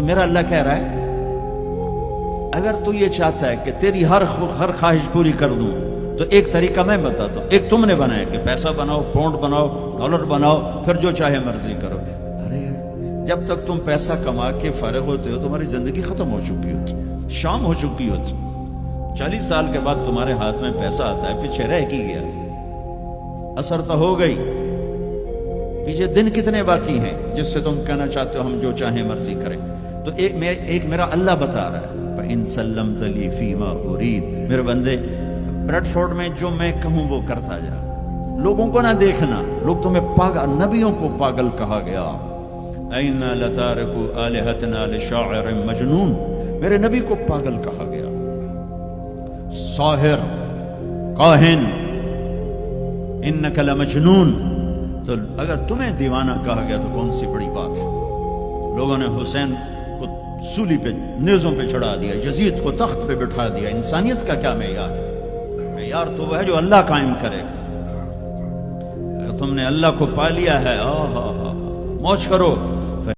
میرا اللہ کہہ رہا ہے اگر تو یہ چاہتا ہے کہ تیری ہر خواہش پوری کر دوں تو ایک طریقہ میں بتاتا ہوں. ایک تم نے بنایا کہ پیسہ بناؤ، پاؤنڈ بناؤ، ڈالر بناؤ، پھر جو چاہے مرضی کرو. ارے جب تک تم پیسہ کما کے فارغ ہوتے ہو تمہاری زندگی ختم ہو چکی ہوتی، شام ہو چکی ہوتی. 40 سال کے بعد تمہارے ہاتھ میں پیسہ آتا ہے، پیچھے رہ کی گیا، اثر تو ہو گئی. پیچھے دن کتنے باقی ہیں جس سے تم کہنا چاہتے ہو ہم جو چاہیں مرضی کریں. تو ایک میرا اللہ بتا رہا ہے فَإِن سَلَّمْتَ لِي فِي مَا أُرِيدُ. میرے بندے بریڈ فورڈ میں جو میں کہوں وہ کرتا جا، لوگوں کو نہ دیکھنا. لوگ تمہیں پاگل، نبیوں کو پاگل کہا گیا. اَإِنَّا لَتَارِكُو آلِهَتِنَا لِشَاعِرٍ مَجْنُونٍ. میرے نبی کو پاگل کہا گیا، ساحر، کاہن، اِنَّكَ لَمَجْنُونَ. تو اگر تمہیں دیوانہ کہا گیا تو کون سی بڑی بات ہے. لوگوں نے حسین کو سولی پہ، نیزوں پہ چڑھا دیا، یزید کو تخت پہ بٹھا دیا. انسانیت کا کیا معیار ہے؟ معیار تو وہ ہے جو اللہ قائم کرے گا. اگر تم نے اللہ کو پا لیا ہے موج کرو.